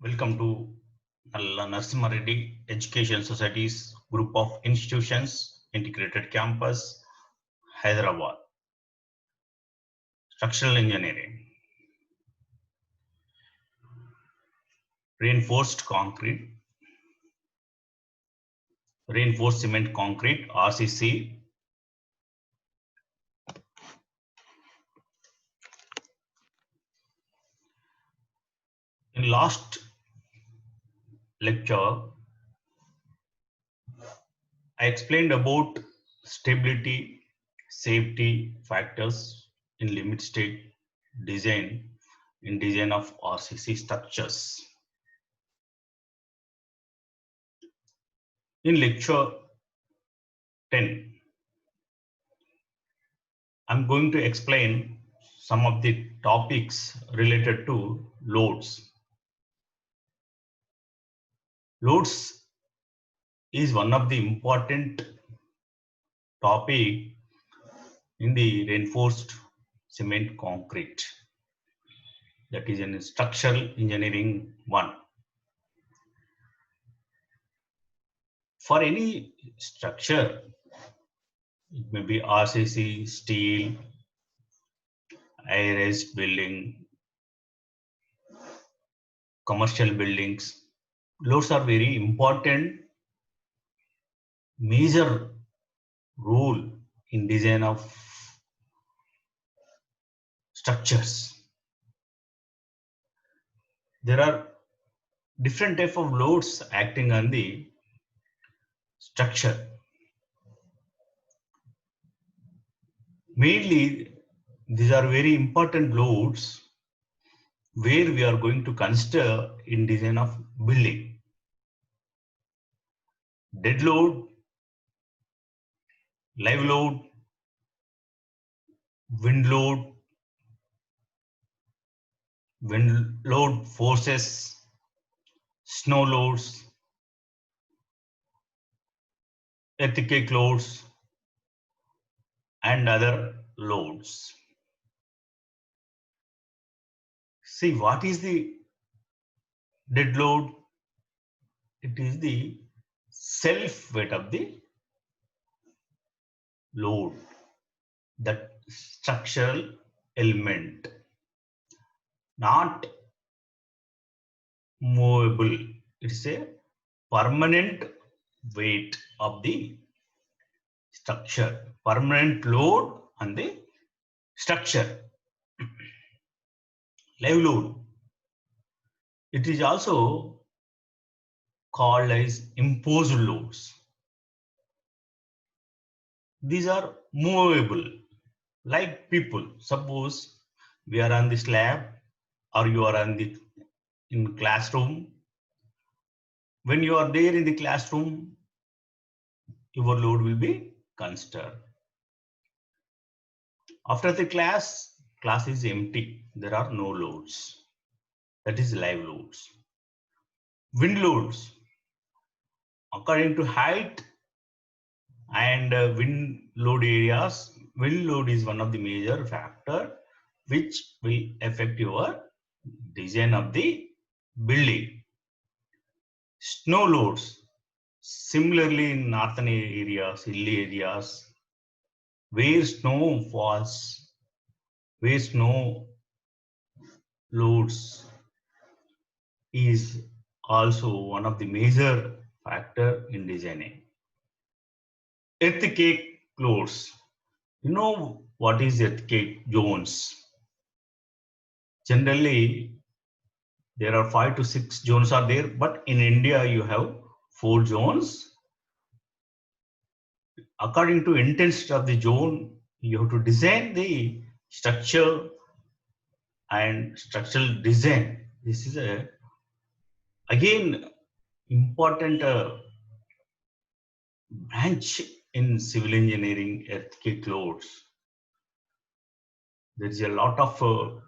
Welcome to Nalla Narasimha Reddy Education Society's group of institutions, integrated campus, Hyderabad. Structural engineering, reinforced concrete, reinforced cement concrete, RCC. In last lecture, I explained about stability, safety factors in limit state design in design of RCC structures. In lecture 10, I'm going to explain some of the topics related to loads. Loads is one of the important topic in the reinforced cement concrete. That is in structural engineering 1. For any structure, it may be RCC, steel, high-rise building, commercial buildings. Loads are very important, major role in design of structures. There are different type of loads acting on the structure. Mainly, these are very important loads where we are going to consider in design of building. Dead load, live load, wind load, wind load forces, snow loads, earthquake loads, and other loads. See, what is the dead load? It is the self weight of the load, that structural element, not movable. It's a permanent weight of the structure, permanent load on the structure. Live load, it is also called as imposed loads. These are movable, like people. Suppose we are on the slab or you are on the in classroom. When you are there in the classroom, your load will be considered. After the class is empty. There are no loads. That is live loads. Wind loads, according to height and wind load areas, wind load is one of the major factor which will affect your design of the building. Snow loads, similarly in northern areas, hilly areas, where snow falls, where snow loads is also one of the major factor in designing. Earthquake loads. You know what is earthquake zones? Generally, there are 5 to 6 zones are there, but in India you have 4 zones. According to intensity of the zone, you have to design the structure and structural design. This is a again important branch in civil engineering. Earthquake loads. There is a lot of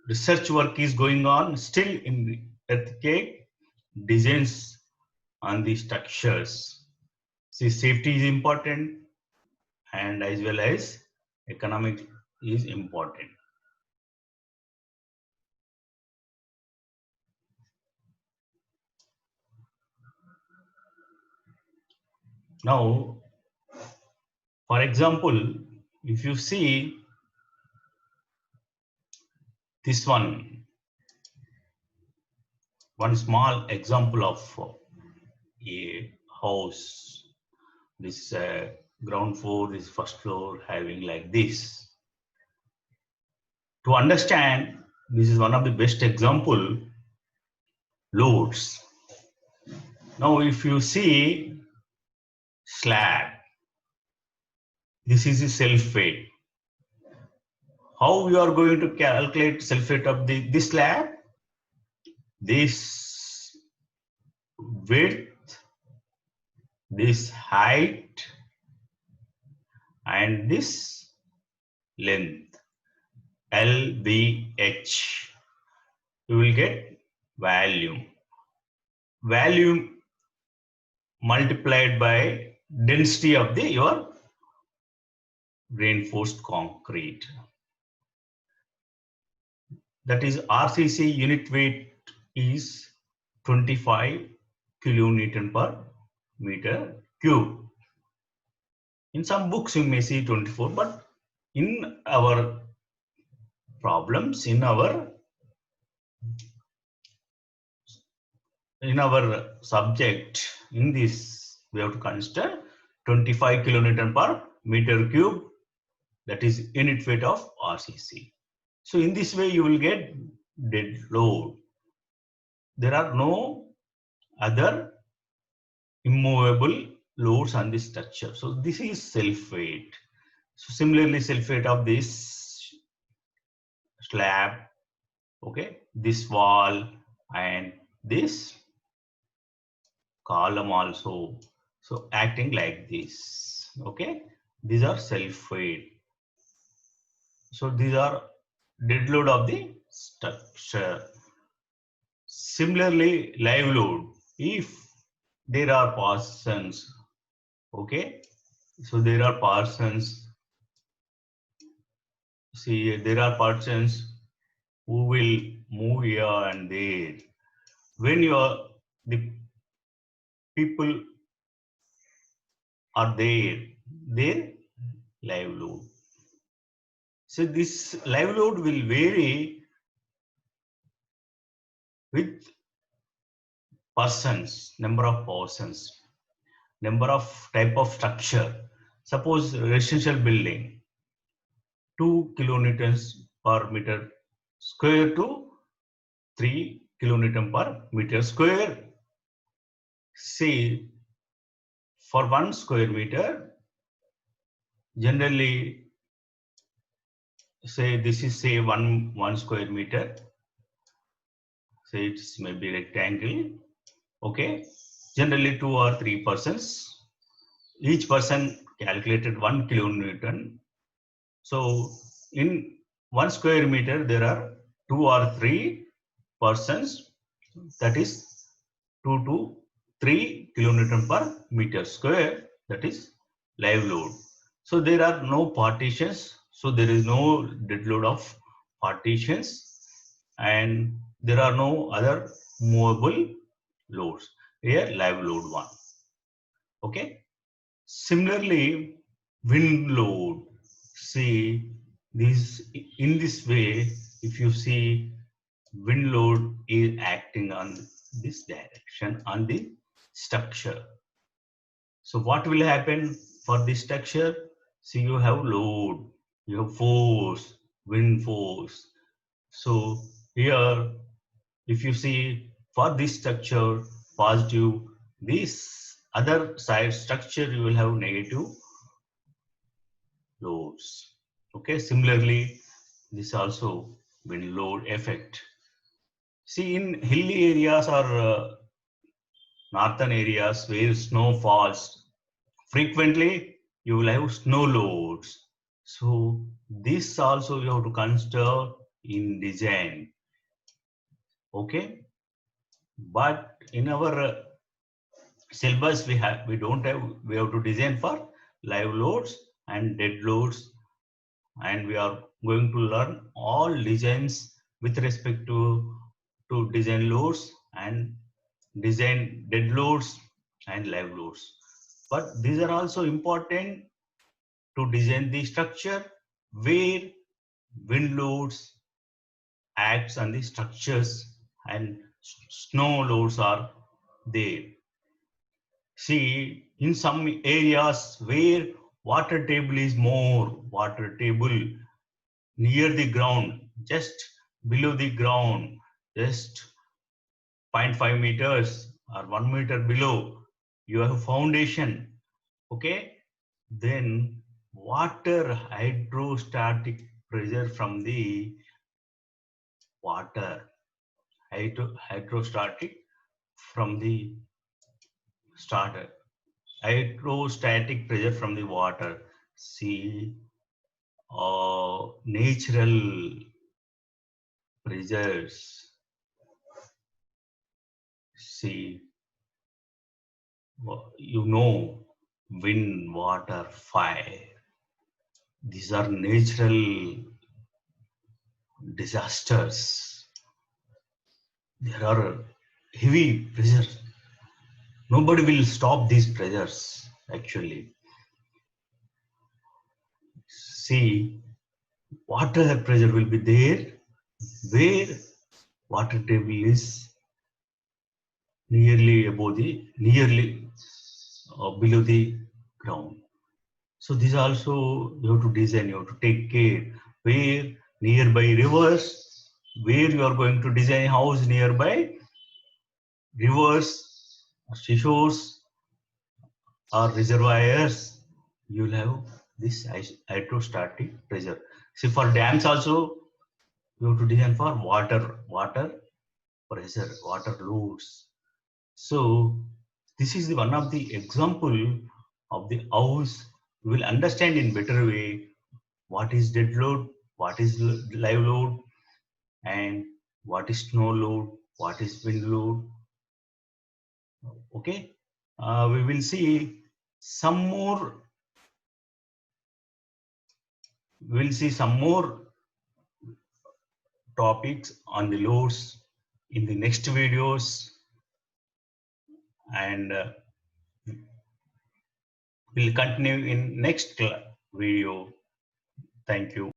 research work is going on still in earthquake designs on the structures. See, safety is important and as well as economic is important. Now, for example, if you see this one small example of a house, this ground floor, this first floor having like this. To understand, this is one of the best example, loads. Now, if you see slab, this is the self weight. How you are going to calculate self weight of this slab? This width, this height, and this length, LBH. You will get volume. Volume multiplied by density of your reinforced concrete. That is RCC unit weight is 25 kilonewton per meter cube. In some books you may see 24, but in our problems, in our subject, in this we have to consider 25 kilonewton per meter cube, that is unit weight of RCC. So in this way you will get dead load. There are no other immovable loads on this structure. So this is self weight. So similarly, self weight of this slab, okay, this wall and this column also. So acting like this, okay, these are self weight. So these are dead load of the structure. Similarly, live load, if there are persons, okay, so there are persons, see there are persons who will move here and there. When the people are there, their live load. So this live load will vary with persons, number of persons, number of type of structure. Suppose residential building, 2 kilonewtons per meter square to 3 kilonewton per meter square. Say for 1 square meter, generally say this is say one square meter, say it's maybe rectangle, okay, generally 2 or 3 persons, each person calculated 1 kilonewton. So in 1 square meter there are 2 or 3 persons, that is 2 to 3 kilonewton per meter square, that is live load. So there are no partitions, so there is no dead load of partitions, and there are no other movable loads. Here live load 1. Okay. Similarly, wind load. See this in this way. If you see, wind load is acting on this direction on the structure. So what will happen for this structure? See, you have load, you have force, wind force. So here, if you see for this structure positive, this other side structure you will have negative loads. Okay, similarly, this also wind load effect. See, in hilly areas or northern areas where snow falls frequently, you will have snow loads. So this also you have to consider in design. Okay, but in our syllabus we have to design for live loads and dead loads, and we are going to learn all designs with respect to design loads and design dead loads and live loads. But these are also important to design the structure where wind loads acts on the structures and snow loads are there. See, in some areas where water table is more, water table near the ground, just below the ground, just 0.5 meters or 1 meter below, you have foundation. Okay, then water hydrostatic pressure from the water, hydrostatic from the starter, hydrostatic pressure from the water. See, natural pressures. See, you know, wind, water, fire. These are natural disasters. There are heavy pressures. Nobody will stop these pressures actually. See, water pressure will be there where water table is nearly above the nearly below the ground. So this also you have to design, you have to take care where nearby rivers, where you are going to design house nearby rivers, seashores or reservoirs, you'll have this hydrostatic pressure. See, for dams also you have to design for water pressure, water loads. So this is one of the example of the house you will understand in better way what is dead load, what is live load, and what is snow load, what is wind load. Okay, we will see some more. We'll see some more topics on the loads in the next videos, and we'll continue in next video. Thank you.